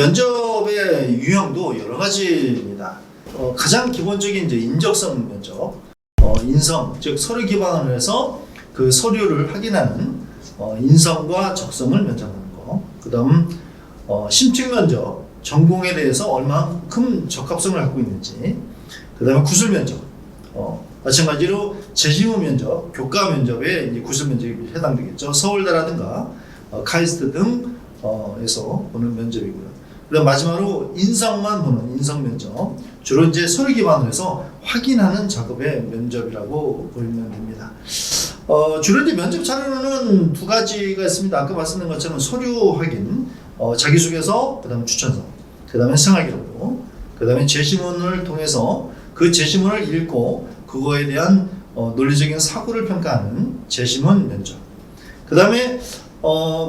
면접의 유형도 여러 가지입니다. 가장 기본적인 이제 인적성 면접, 인성, 즉 서류 기반으로 해서 그 서류를 확인하는 인성과 적성을 면접하는 거. 그다음 심층 면접, 전공에 대해서 얼마큼 적합성을 갖고 있는지. 그다음에 구술 면접. 마찬가지로 재직무 면접, 교과 면접에 이제 구술 면접이 해당되겠죠. 서울대라든가 카이스트 등에서 보는 면접이고요. 그다음 마지막으로 인성만 보는 인성 면접, 주로 이제 서류 기반으로 해서 확인하는 작업의 면접이라고 보면 됩니다. 주로 이제 면접 자료는 두 가지가 있습니다. 아까 말씀드린 것처럼 서류 확인, 자기소개서, 그다음에 추천서, 그다음에 생활기록부, 그다음에 제시문을 통해서 그 제시문을 읽고 그거에 대한 논리적인 사고를 평가하는 제시문 면접. 그다음에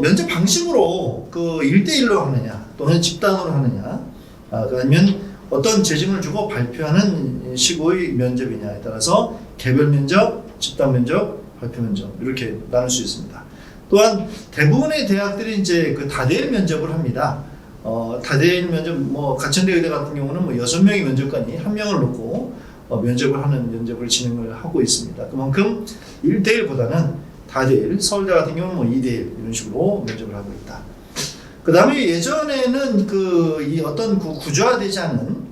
면접 방식으로 그 1대1로 하느냐 또는 집단으로 하느냐, 아니면 어떤 제시문을 주고 발표하는 식의 면접이냐에 따라서 개별 면접, 집단 면접, 발표 면접 이렇게 나눌 수 있습니다. 또한 대부분의 대학들이 이제 그 다대일 면접을 합니다. 다대일 면접, 가천대 의대 같은 경우는 6명의 면접관이 1명을 놓고 면접을 하는 면접을 진행을 하고 있습니다. 그만큼 1대1보다는 다대일, 서울대 같은 경우는 2대1 이런 식으로 면접을 하고 있다. 그 다음에 예전에는 이 어떤 구조화되지 않은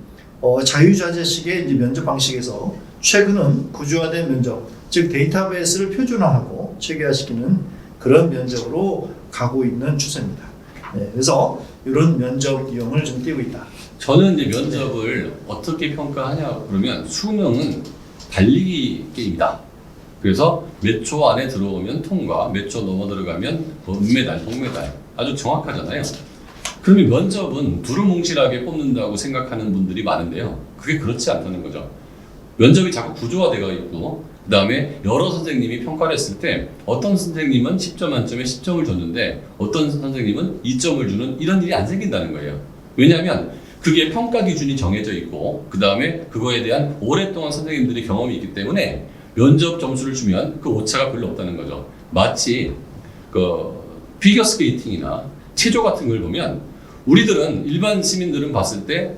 자유자재식의 이제 면접 방식에서 최근은 구조화된 면접, 즉 데이터베이스를 표준화하고 체계화시키는 그런 면접으로 가고 있는 추세입니다. 네, 그래서 이런 면접 유형을 좀 띄고 있다. 저는 이제 면접을 어떻게 평가하냐 그러면 수능은 달리기 게임이다. 그래서 몇 초 안에 들어오면 통과, 몇 초 넘어 들어가면 은메달, 동메달 아주 정확하잖아요. 그러면 면접은 두루뭉실하게 뽑는다고 생각하는 분들이 많은데요. 그게 그렇지 않다는 거죠. 면접이 자꾸 구조화되어 있고 그 다음에 여러 선생님이 평가를 했을 때 어떤 선생님은 10점 만점에 10점을 줬는데 어떤 선생님은 2점을 주는 이런 일이 안 생긴다는 거예요. 왜냐하면 그게 평가 기준이 정해져 있고 그 다음에 그거에 대한 오랫동안 선생님들의 경험이 있기 때문에 면접 점수를 주면 그 오차가 별로 없다는 거죠. 마치 그 피겨스케이팅이나 체조 같은 걸 보면 우리들은 일반 시민들은 봤을 때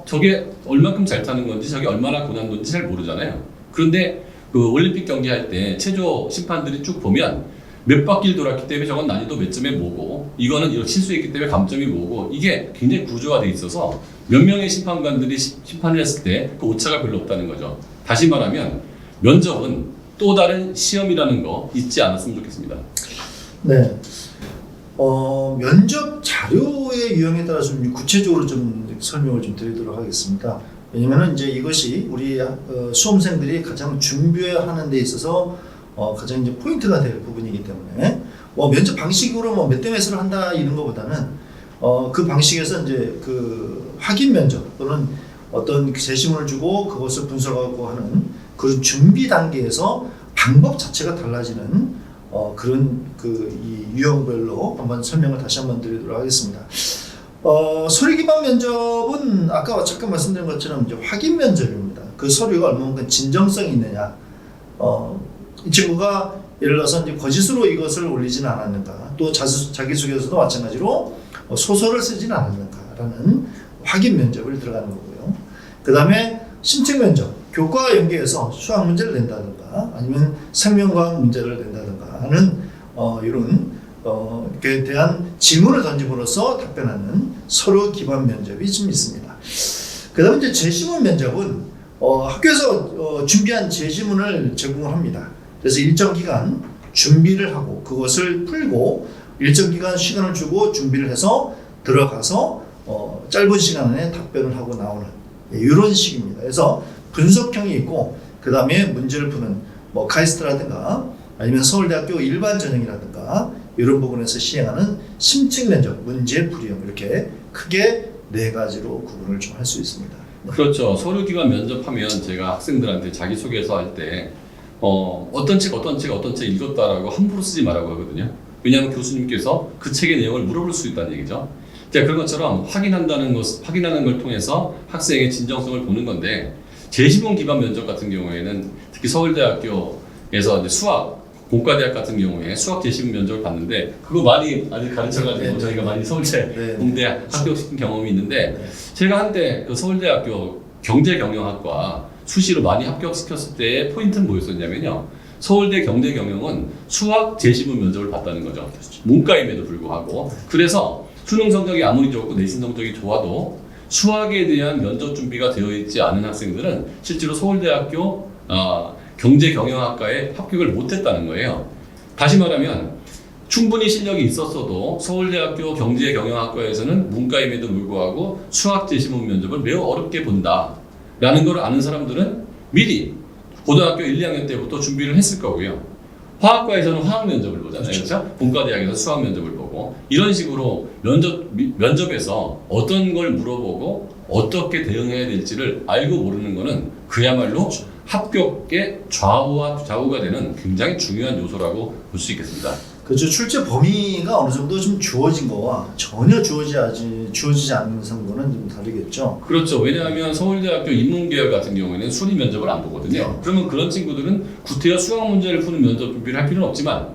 저게 얼만큼 잘 타는 건지 저게 얼마나 고난도인지 잘 모르잖아요. 그런데 그 올림픽 경기할 때 체조 심판들이 쭉 보면 몇 바퀴를 돌았기 때문에 저건 난이도 몇 점에 뭐고 이거는 이렇게 실수했기 때문에 감점이 뭐고 이게 굉장히 구조화되어 있어서 몇 명의 심판관들이 심판을 했을 때 그 오차가 별로 없다는 거죠. 다시 말하면 면접은 또 다른 시험이라는 거 잊지 않았으면 좋겠습니다. 네. 면접 자료의 유형에 따라서 좀 구체적으로 좀 설명을 좀 드리도록 하겠습니다. 왜냐면은 이제 이것이 우리 수험생들이 가장 준비하는 데 있어서 가장 이제 포인트가 될 부분이기 때문에 면접 방식으로 몇 대 몇을 한다 이런 것보다는 그 방식에서 이제 그 확인 면접 또는 어떤 제시문을 주고 그것을 분석하고 하는 그 준비 단계에서 방법 자체가 달라지는 그런 이 유형별로 한번 설명을 다시 한번 드리도록 하겠습니다. 서류 기반 면접은 아까 잠깐 말씀드린 것처럼 이제 확인 면접입니다. 그 서류가 얼마만큼 진정성이 있느냐. 이 친구가 예를 들어서 이제 거짓으로 이것을 올리지는 않았는가. 또 자기소개서도 마찬가지로 소설을 쓰지는 않았는가라는 확인 면접을 들어가는 거고요. 그 다음에 심층 면접, 교과와 연계해서 수학 문제를 낸다든가 아니면 생명과학 문제를 낸다든가 하는 이런 에 대한 질문을 던짐으로써 답변하는 서류 기반 면접이 좀 있습니다. 그 다음에 이제 제시문 면접은 학교에서 준비한 제시문을 제공을 합니다. 그래서 일정 기간 준비를 하고 그것을 풀고 일정 기간 시간을 주고 준비를 해서 들어가서 짧은 시간 안에 답변을 하고 나오는 이런 식입니다. 그래서 분석형이 있고 그 다음에 문제를 푸는 카이스트라든가 아니면 서울대학교 일반 전형이라든가 이런 부분에서 시행하는 심층 면접, 문제 풀이형 이렇게 크게 4가지로 구분을 좀 할 수 있습니다. 그렇죠. 서류 기반 면접하면 제가 학생들한테 자기소개서 할 때 어떤 책 읽었다라고 함부로 쓰지 말라고 하거든요. 왜냐하면 교수님께서 그 책의 내용을 물어볼 수 있다는 얘기죠. 그런 것처럼 확인하는 걸 통해서 학생의 진정성을 보는 건데 제시문 기반 면접 같은 경우에는 특히 서울대학교에서 이제 수학 공과대학 같은 경우에 수학 재시문 면접을 봤는데 그거 많이 아직 가르쳐가지고 네. 저희가 많이 서울대 네. 공대 합격시킨 경험이 있는데 네. 제가 한때 그 서울대학교 경제경영학과 수시로 많이 합격시켰을 때의 포인트는 뭐였었냐면요. 서울대 경제경영은 수학 재시문 면접을 봤다는 거죠. 문과임에도 불구하고. 그래서 수능 성적이 아무리 좋고 내신 성적이 좋아도 수학에 대한 면접 준비가 되어 있지 않은 학생들은 실제로 서울대학교 경제경영학과에 합격을 못했다는 거예요. 다시 말하면 충분히 실력이 있었어도 서울대학교 경제경영학과에서는 문과임에도 불구하고 수학 재시문 면접을 매우 어렵게 본다라는 걸 아는 사람들은 미리 고등학교 1, 2학년 때부터 준비를 했을 거고요. 화학과에서는 화학 면접을 보잖아요. 그렇죠? 본과대학에서 수학 면접을 보고 이런 식으로 면접에서 어떤 걸 물어보고 어떻게 대응해야 될지를 알고 모르는 거는 그야말로 합격의 좌우가 되는 굉장히 중요한 요소라고 볼 수 있겠습니다. 그렇죠. 출제 범위가 어느 정도 좀 주어진 거와 전혀 주어지지 않는 상고는 좀 다르겠죠. 그렇죠. 왜냐하면 서울대학교 인문계열 같은 경우에는 수리 면접을 안 보거든요. 네. 그러면 그런 친구들은 구태여 수학 문제를 푸는 면접 준비를 할 필요는 없지만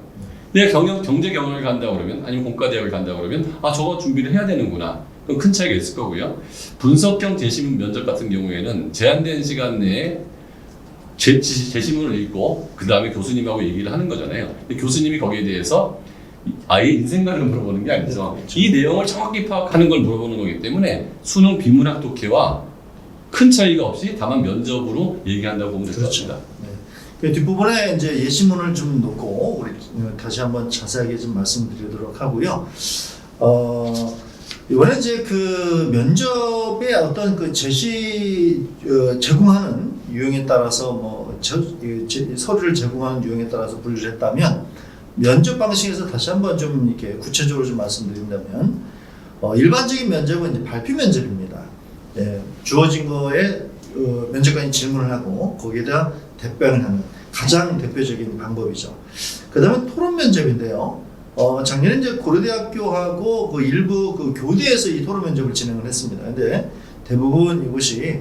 내가 경제 경영을 간다 그러면 아니면 공과대학을 간다 그러면 저거 준비를 해야 되는구나. 그럼 큰 차이가 있을 거고요. 분석형 재시문 면접 같은 경우에는 제한된 시간 내에 재시문을 읽고 그 다음에 교수님하고 얘기를 하는 거잖아요. 근데 교수님이 거기에 대해서 아예 인생관을 물어보는 게 아니죠. 그렇죠. 이 내용을 정확히 파악하는 걸 물어보는 거기 때문에 수능 비문학 독해와 큰 차이가 없이 다만 면접으로 얘기한다고 보면 될 것 그렇죠. 같습니다. 네. 그 뒷부분에 이제 예시문을 좀 놓고 우리 다시 한번 자세하게 좀 말씀드리도록 하고요. 이번에 이제 그 면접의 어떤 그 제공하는 유형에 따라서 서류를 제공하는 유형에 따라서 분류를 했다면 면접 방식에서 다시 한번 좀 이렇게 구체적으로 좀 말씀드린다면 일반적인 면접은 이제 발표 면접입니다. 예, 주어진 거에 면접관이 질문을 하고 거기에 대한 답변을 하는 가장 대표적인 방법이죠. 그 다음에 토론 면접인데요. 작년에 이제 고려대학교하고 그 일부 그 교대에서 이 토론 면접을 진행을 했습니다. 근데 대부분 이것이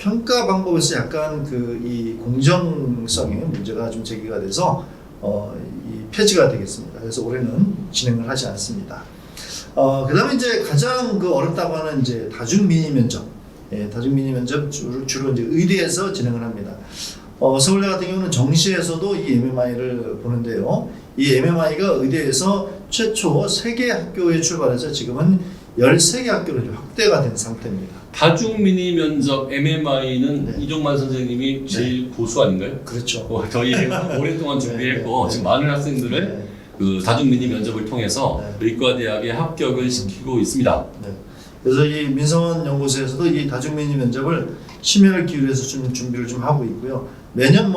평가 방법에서 약간 이 공정성의 문제가 좀 제기가 돼서 이 폐지가 되겠습니다. 그래서 올해는 진행을 하지 않습니다. 그다음에 이제 가장 어렵다고 하는 이제 다중 미니 면접, 다중 미니 면접 주로 이제 의대에서 진행을 합니다. 서울대 같은 경우는 정시에서도 이 MMI를 보는데요. 이 MMI가 의대에서 최초 3개 학교에 출발해서 지금은 13개 학교로 확대가 된 상태입니다. 다중 미니 면접 MMI는 네. 이종만 선생님이 제일 고수 아닌가요? 그렇죠. 저희 오랫동안 준비했고 네. 지금 많은 학생들을 네. 그 다중 미니 면접을 통해서 네. 의과대학에 합격을 시키고 있습니다. 네. 그래서 이 민성원 연구소에서도 이 다중 미니 면접을 심혈을 기울여서 좀 준비를 좀 하고 있고요. 매년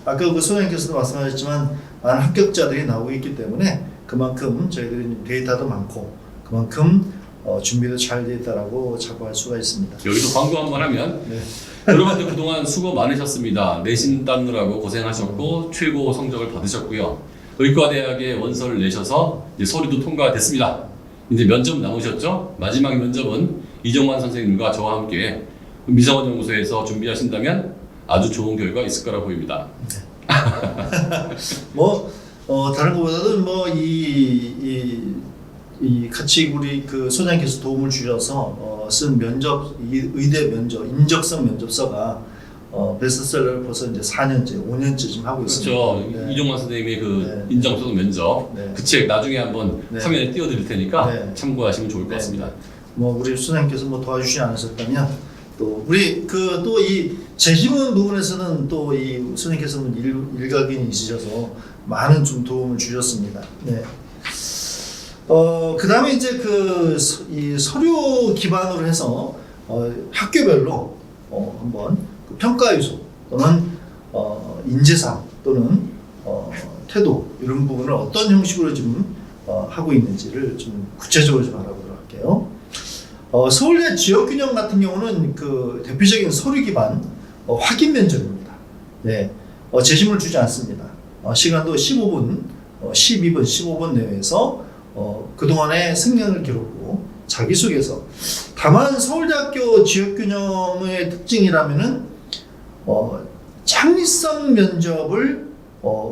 아까 그 소장님께서도 말씀하셨지만 많은 합격자들이 나오고 있기 때문에 그만큼 저희들이 데이터도 많고 그만큼 준비도 잘 되어 있다라고 자부할 수가 있습니다. 여기도 광고 한번 하면 네. 여러분들 그동안 수고 많으셨습니다. 내신 따느라고 고생하셨고 최고 성적을 받으셨고요. 의과대학에 원서를 내셔서 이제 서류도 통과됐습니다. 이제 면접 남으셨죠? 마지막 면접은 이종만 선생님과 저와 함께 미성원 연구소에서 준비하신다면 아주 좋은 결과 있을 거라 보입니다. 다른 것보다도 이 같이 우리 그 소장님께서 도움을 주셔서 쓴 의대 면접 인적성 면접서가 베스트셀러를 벌써 이제 4년째, 5년째 지금 하고 있습니다. 그렇죠. 네. 이종만 선생님의 그 네. 인정성 면접 네. 그 책 나중에 한번 네. 화면에 띄워드릴 테니까 네. 참고하시면 좋을 것 네. 같습니다. 우리 소장님께서 도와주시지 않으셨다면 또 우리 또 이 재시문 부분에서는 또 이 소장님께서는 일각이 있으셔서 많은 좀 도움을 주셨습니다. 네. 그 다음에 이제 이 서류 기반으로 해서 학교별로 한번 그 평가 요소 또는 인재상 또는 태도 이런 부분을 어떤 형식으로 지금 하고 있는지를 좀 구체적으로 좀 알아보도록 할게요. 서울대 지역균형 같은 경우는 그 대표적인 서류 기반 확인 면접입니다. 네, 재심을 주지 않습니다. 시간도 15분, 12분, 15분 내외에서 그동안의 승량을 기록하고 자기소개서. 다만 서울대학교 지역균형의 특징이라면은 창의성 면접을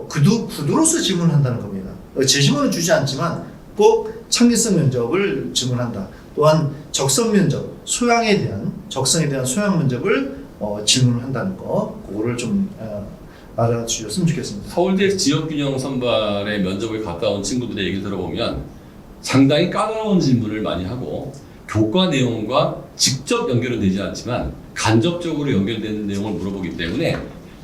구두로서 질문한다는 겁니다. 재질문은 주지 않지만 꼭 창의성 면접을 질문한다. 또한 적성 면접, 적성에 대한 소양 면접을 질문을 한다는 거, 그거를 좀 알아주셨으면 좋겠습니다. 서울대 지역균형 선발의 면접을 갔다 온 친구들의 얘기를 들어보면 상당히 까다로운 질문을 많이 하고 교과 내용과 직접 연결은 되지 않지만 간접적으로 연결되는 내용을 물어보기 때문에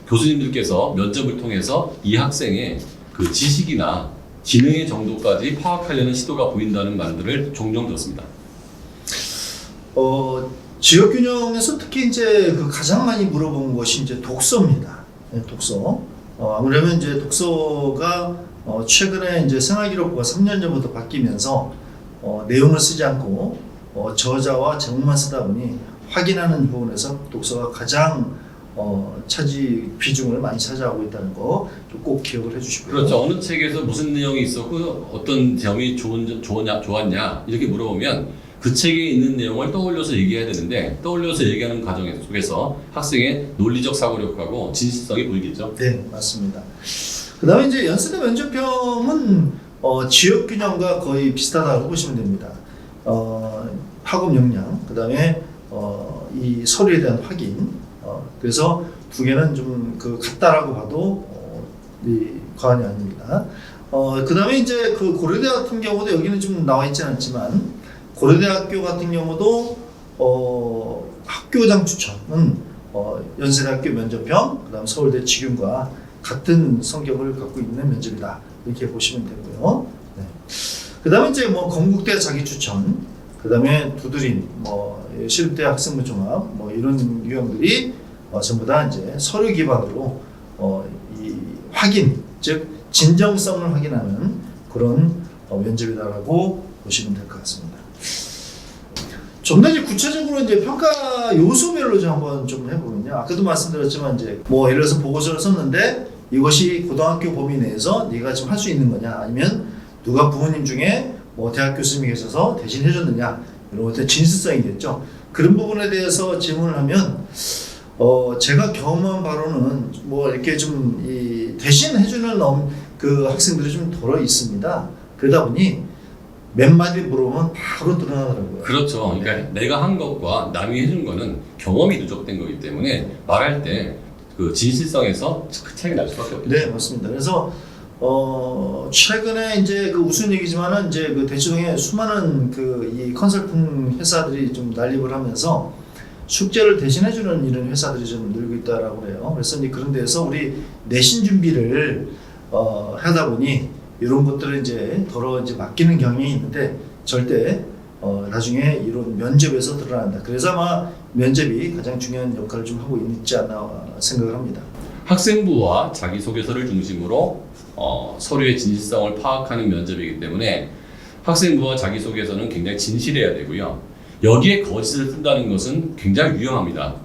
교수님들께서 면접을 통해서 이 학생의 그 지식이나 지능의 정도까지 파악하려는 시도가 보인다는 말들을 종종 들었습니다. 지역균형에서 특히 이제 그 가장 많이 물어본 것이 이제 독서입니다. 네, 독서. 아무래도 이제 독서가 최근에 이제 생활기록부가 3년 전부터 바뀌면서 내용을 쓰지 않고 저자와 제목만 쓰다 보니 확인하는 부분에서 독서가 가장 비중을 많이 차지하고 있다는 거 꼭 기억을 해주시고요. 그렇죠. 어느 책에서 무슨 내용이 있었고 어떤 점이 좋았냐 이렇게 물어보면 그 책에 있는 내용을 떠올려서 얘기해야 되는데 떠올려서 얘기하는 과정 속에서 학생의 논리적 사고력하고 진실성이 보이겠죠. 네, 맞습니다. 그 다음에 이제 연세대 면접형은 지역균형과 거의 비슷하다고 보시면 됩니다. 학업 역량, 그 다음에 이 서류에 대한 확인, 그래서 두 개는 좀 같다라고 봐도 과언이 아닙니다. 그 다음에 이제 그 고려대 같은 경우도 여기는 좀 나와 있지 않지만 고려대학교 같은 경우도 학교장 추천은 연세대학교 면접형, 그 다음 서울대 직윤과 같은 성격을 갖고 있는 면접이다 이렇게 보시면 되고요. 네. 그 다음에 이제 건국대 자기 추천, 그 다음에 두드림, 시립대 학생부 종합, 이런 유형들이 전부 다 이제 서류 기반으로 이 확인, 즉 진정성을 확인하는 그런 면접이다라고 보시면 될 것 같습니다. 좀 더 이제 구체적으로 이제 평가 요소별로 좀 한번 좀 해보면요. 아까도 말씀드렸지만 이제 예를 들어서 보고서를 썼는데 이것이 고등학교 범위 내에서 네가 지금 할 수 있는 거냐, 아니면 누가 부모님 중에 대학 교수님이 계셔서 대신 해줬느냐, 이런 것들 진실성이겠죠. 그런 부분에 대해서 질문을 하면 제가 경험한 바로는 이렇게 좀 대신 해주는 그 학생들이 좀 덜어 있습니다. 그러다 보니 몇 마디 물어보면 바로 드러나더라고요. 그렇죠. 그러니까 내가 한 것과 남이 해준 거는 경험이 누적된 거기 때문에 말할 때 그 진실성에서 그 차이가 날 수밖에 없겠죠. 네, 맞습니다. 그래서 최근에 이제 그 우스운 얘기지만은 이제 그 대치동에 수많은 이 컨설팅 회사들이 좀 난립을 하면서 숙제를 대신해주는 이런 회사들이 좀 늘고 있다라고 해요. 그래서 이제 그런 데서 우리 내신 준비를 하다 보니 이런 것들을 이제 이제 맡기는 경향이 있는데 절대 나중에 이런 면접에서 드러난다. 그래서 아마 면접이 가장 중요한 역할을 좀 하고 있지 않나 생각을 합니다. 학생부와 자기소개서를 중심으로 서류의 진실성을 파악하는 면접이기 때문에 학생부와 자기소개서는 굉장히 진실해야 되고요. 여기에 거짓을 쓴다는 것은 굉장히 위험합니다.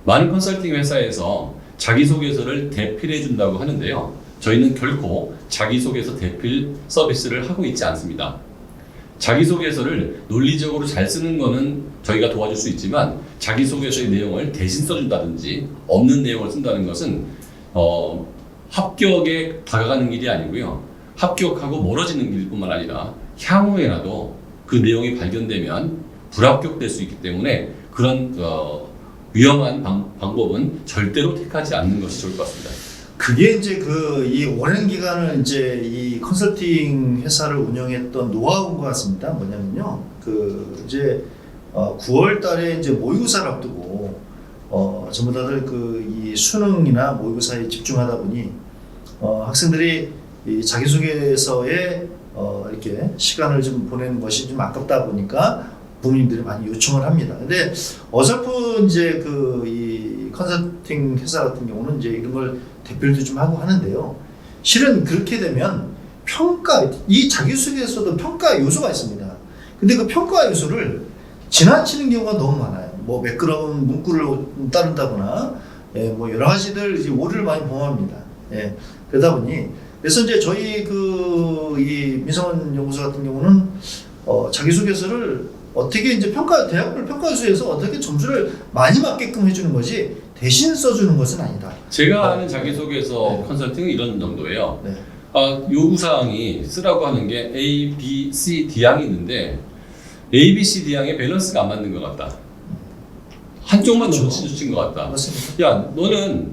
많은 컨설팅 회사에서 자기소개서를 대필해 준다고 하는데요. 저희는 결코 자기소개서 대필 서비스를 하고 있지 않습니다. 자기소개서를 논리적으로 잘 쓰는 거는 저희가 도와줄 수 있지만 자기소개서의 내용을 대신 써준다든지 없는 내용을 쓴다는 것은 합격에 다가가는 길이 아니고요. 합격하고 멀어지는 길뿐만 아니라 향후에라도 그 내용이 발견되면 불합격될 수 있기 때문에 그런 위험한 방법은 절대로 택하지 않는 것이 좋을 것 같습니다. 그게 이제 이 오랜 기간을 이제 이 컨설팅 회사를 운영했던 노하우인 것 같습니다. 뭐냐면요. 이제 9월 달에 이제 모의고사를 앞두고 전부 다들 이 수능이나 모의고사에 집중하다 보니 학생들이 이 자기소개서에 이렇게 시간을 좀 보내는 것이 좀 아깝다 보니까 부모님들이 많이 요청을 합니다. 근데 어설픈 이제 이 컨설팅 회사 같은 경우는 이제 이런 걸 대필도 좀 하고 하는데요. 실은 그렇게 되면 이 자기소개서도 평가 요소가 있습니다. 근데 그 평가 요소를 지나치는 경우가 너무 많아요. 매끄러운 문구를 따른다거나, 여러 가지들 이제 오류를 많이 범합니다. 그러다 보니, 그래서 이제 저희 이 민성원 연구소 같은 경우는 자기소개서를 어떻게 이제 대학별 평가수에서 어떻게 점수를 많이 맞게끔 해주는 거지 대신 써주는 것은 아니다. 제가 하는 자기소개서 네. 컨설팅은 이런 정도예요. 네. 요구사항이 쓰라고 하는 게 A, B, C, D항이 있는데 A, B, C, D항의 밸런스가 안 맞는 것 같다. 한쪽만 너무 그렇죠. 치우친 것 같다. 맞습니다. 야, 너는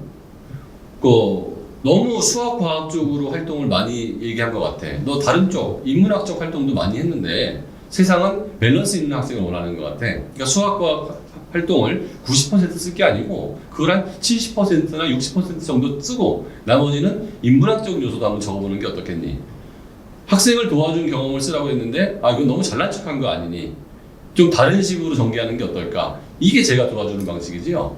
너무 수학과학 쪽으로 활동을 많이 얘기한 것 같아. 너 다른 쪽, 인문학적 활동도 많이 했는데 세상은 밸런스 있는 학생을 원하는 것 같아. 그러니까 수학과학 활동을 90% 쓸 게 아니고 그걸 한 70%나 60% 정도 쓰고 나머지는 인문학적 요소도 한번 적어보는 게 어떻겠니? 학생을 도와준 경험을 쓰라고 했는데 이건 너무 잘난 척한 거 아니니? 좀 다른 식으로 전개하는 게 어떨까? 이게 제가 도와주는 방식이지요.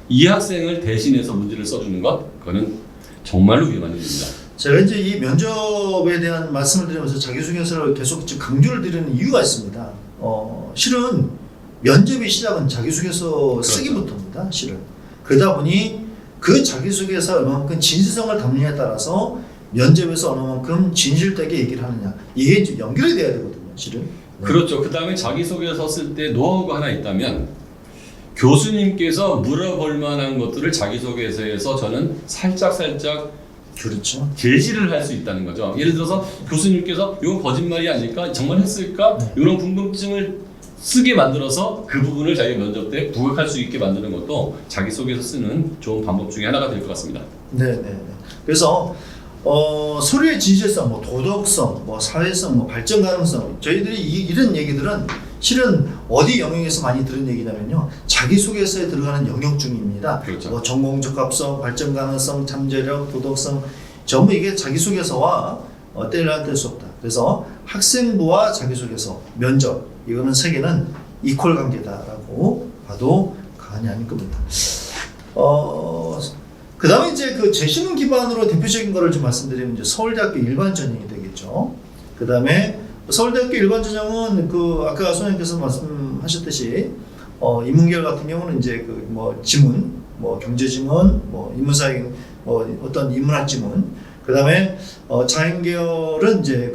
이 학생을 대신해서 문제를 써주는 것, 그거는 정말로 위험한 일입니다. 제가 이제 이 면접에 대한 말씀을 드리면서 자기소개서를 계속 지금 강조를 드리는 이유가 있습니다. 실은 면접의 시작은 자기소개서 쓰기부터입니다. 실은. 그러다 보니 그 자기소개서 얼마만큼 진실성을 담느냐에 따라서 면접에서 얼마만큼 진실되게 얘기를 하느냐 이게 이제 연결이 돼야 되거든요. 실은. 네. 그렇죠. 그 다음에 자기소개서 쓸 때 노하우가 하나 있다면 교수님께서 물어볼 만한 것들을 자기소개서에서 저는 살짝 그렇죠. 제시를 할 수 있다는 거죠. 예를 들어서 교수님께서 이건 거짓말이 아닐까? 정말 했을까? 네. 이런 궁금증을 쓰게 만들어서 그 부분을 자기 면접 때 부각할 수 있게 만드는 것도 자기소개서 쓰는 좋은 방법 중에 하나가 될 것 같습니다. 네. 그래서 서류의 진실성, 도덕성, 사회성, 발전 가능성 저희들이 이런 얘기들은 실은 어디 영역에서 많이 들은 얘기냐면요 자기소개서에 들어가는 영역 중입니다. 그렇죠. 전공 적합성, 발전 가능성, 잠재력, 도덕성 전부 이게 자기소개서와 뗄래야 뗄 수 없다. 그래서 학생부와 자기소개서, 면접 이거는 세계는 이퀄 관계다라고 봐도 과언이 아닐 겁니다. 그 다음에 이제 그 재신문 기반으로 대표적인 거를 좀 말씀드리면 이제 서울대학교 일반 전형이 되겠죠. 그 다음에 서울대학교 일반 전형은 아까 선생님께서 말씀하셨듯이 인문계열 같은 경우는 이제 지문, 경제 지문, 인문사회, 어떤 인문학 지문, 그 다음에 자연계열은 이제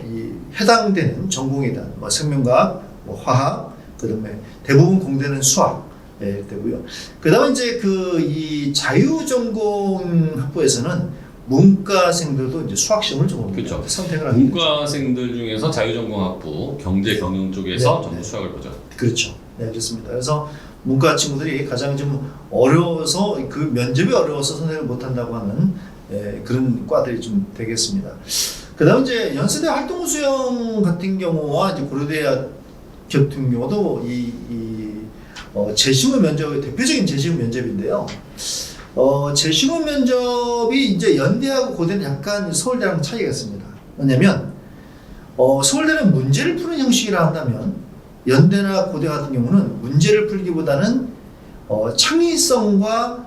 이 해당되는 전공에 대한 생명과학, 화학, 그 다음에 대부분 공대는 수학. 되고요. 그 다음에 이제 이 자유전공 학부에서는 문과생들도 이제 수학시험을 좀 그렇죠. 선택을 하게 문과생들 중에서 자유전공학부, 경제 경영 쪽에서 전부 수학을 보죠. 그렇죠. 네, 그렇습니다. 그래서 문과 친구들이 가장 좀 어려워서 그 면접이 어려워서 선택을 못한다고 하는 그런 과들이 좀 되겠습니다. 그 다음에 이제 연세대 활동수영 같은 경우와 이제 고려대학 같은 경우도 재신문 면접의 대표적인 재신문 면접인데요. 재신문 면접이 이제 연대하고 고대는 약간 서울대랑 차이가 있습니다. 뭐냐면 서울대는 문제를 푸는 형식이라 한다면 연대나 고대 같은 경우는 문제를 풀기보다는 창의성과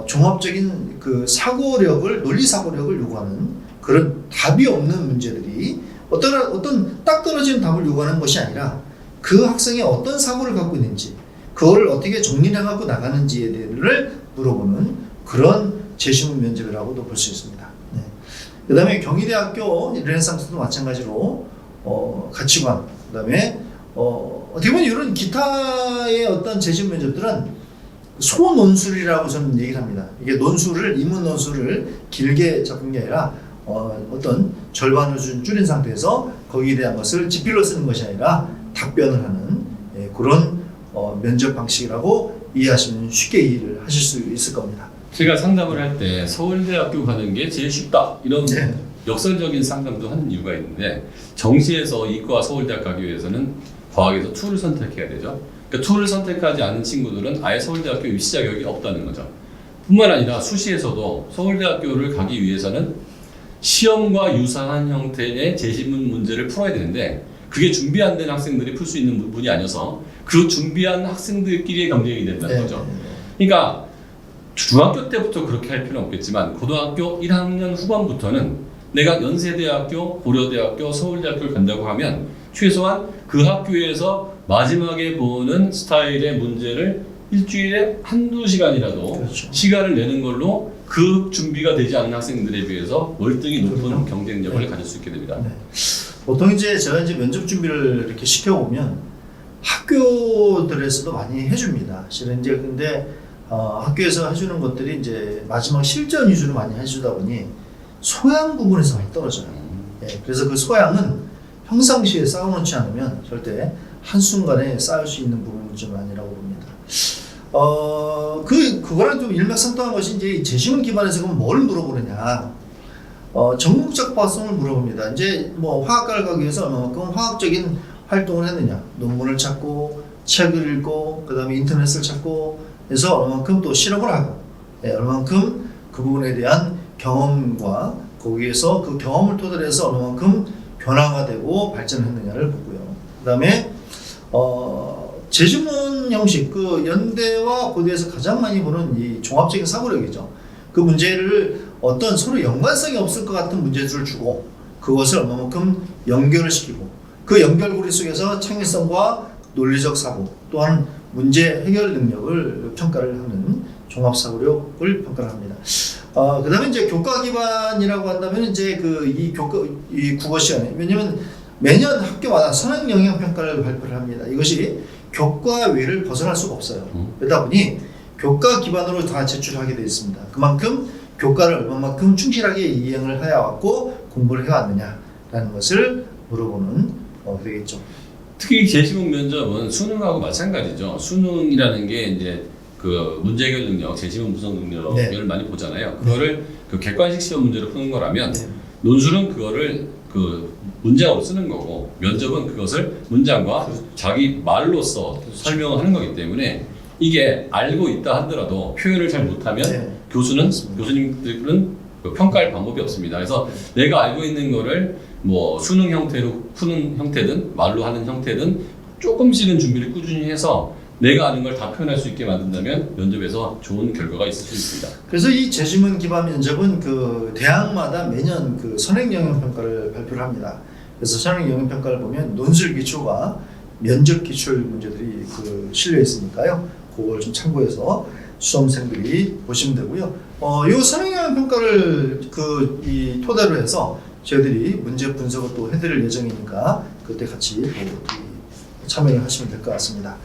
종합적인 그 사고력을 논리 사고력을 요구하는 그런 답이 없는 문제들이 어떤 딱 떨어지는 답을 요구하는 것이 아니라 그 학생이 어떤 사고를 갖고 있는지 그거를 어떻게 정리해 갖고 나가는지에 대해를 물어보는 그런 재신문 면접이라고도 볼 수 있습니다. 네. 그 다음에 경희대학교 르네상스도 마찬가지로 가치관, 그 다음에 어떻게 보면 이런 기타의 어떤 재신문 면접들은 소논술이라고 저는 얘기를 합니다. 이게 인문 논술을 길게 잡은 게 아니라 어떤 절반을 줄인 상태에서 거기에 대한 것을 지필로 쓰는 것이 아니라 답변을 하는 그런 면접 방식이라고 이해하시면 쉽게 이해를 하실 수 있을 겁니다. 제가 상담을 할 때 서울대학교 가는 게 제일 쉽다 이런 역설적인 상담도 하는 이유가 있는데 정시에서 이과 서울대학 가기 위해서는 과학에서 2를 선택해야 되죠. 그러니까 2를 선택하지 않은 친구들은 아예 서울대학교 입시 자격이 없다는 거죠. 뿐만 아니라 수시에서도 서울대학교를 가기 위해서는 시험과 유사한 형태의 재신문 문제를 풀어야 되는데 그게 준비 안 된 학생들이 풀 수 있는 부분이 아니어서 그 준비한 학생들끼리의 경쟁이 된다는 거죠. 그러니까 중학교 때부터 그렇게 할 필요는 없겠지만 고등학교 1학년 후반부터는 내가 연세대학교, 고려대학교, 서울대학교를 간다고 하면 최소한 그 학교에서 마지막에 보는 스타일의 문제를 일주일에 한두 시간이라도 그렇죠. 시간을 내는 걸로 그 준비가 되지 않은 학생들에 비해서 월등히 높은 경쟁력을 가질 수 있게 됩니다. 보통 제가 면접 준비를 이렇게 시켜보면 학교들에서도 많이 해줍니다. 실은 이제 근데 학교에서 해주는 것들이 이제 마지막 실전 위주로 많이 해주다 보니 소양 부분에서 많이 떨어져요. 예, 그래서 그 소양은 평상시에 쌓아놓지 않으면 절대 한순간에 쌓을 수 있는 부분이 좀 아니라고 봅니다. 그거랑 좀 일맥상통한 것이 이제 재시문 기반에서 그럼 뭘 물어보느냐. 전공적 과성을 물어봅니다. 이제 뭐 화학과를 가기 위해서 얼마만큼 화학적인 활동을 했느냐. 논문을 찾고, 책을 읽고, 그 다음에 인터넷을 찾고 해서 얼마만큼 또 실험을 하고, 예, 얼마만큼 그 부분에 대한 경험과 거기에서 그 경험을 토대로 해서 얼마만큼 변화가 되고 발전했느냐를 보고요. 그 다음에 재주문 형식, 그 연대와 고대에서 가장 많이 보는 이 종합적인 사고력이죠. 그 문제를 어떤 서로 연관성이 없을 것 같은 문제들을 주고 그것을 얼마만큼 연결을 시키고 그 연결고리 속에서 창의성과 논리적 사고 또한 문제 해결 능력을 평가를 하는 종합사고력을 평가를 합니다. 그 다음에 이제 교과 기반이라고 한다면 이제 이 국어 시간에 왜냐면 매년 학교마다 선행 영역 평가를 발표를 합니다. 이것이 교과 외를 벗어날 수가 없어요. 그러다 보니 교과 기반으로 다 제출하게 되어 있습니다. 그만큼 교과를 얼마만큼 충실하게 이행을 해왔고 공부를 해왔느냐라는 것을 물어보는 되겠죠. 특히 재시문 면접은 수능하고 마찬가지죠. 수능이라는 게 이제 그 문제 해결 능력, 재시문 분석 능력을 네. 많이 보잖아요. 그거를 그 객관식 시험 문제로 푸는 거라면 네. 논술은 그거를 그 문장으로 쓰는 거고 면접은 그것을 문장과 자기 말로써 설명을 하는 거기 때문에 이게 알고 있다 하더라도 표현을 잘 못하면 네. 교수님들은 그 평가할 방법이 없습니다. 그래서 내가 알고 있는 거를 뭐 수능 형태로 푸는 형태든 말로 하는 형태든 조금씩은 준비를 꾸준히 해서 내가 아는 걸 다 표현할 수 있게 만든다면 면접에서 좋은 결과가 있을 수 있습니다. 그래서 이 재시문 기반 면접은 그 대학마다 매년 그 선행 영역 평가를 발표를 합니다. 그래서 선행 영역 평가를 보면 논술 기초와 면접 기출 문제들이 그 실려 있으니까요. 그걸 좀 참고해서 수험생들이 보시면 되고요. 이 선행 영역 평가를 이 토대로 해서 저희들이 문제 분석을 또 해드릴 예정이니까 그때 같이 또 참여를 하시면 될 것 같습니다.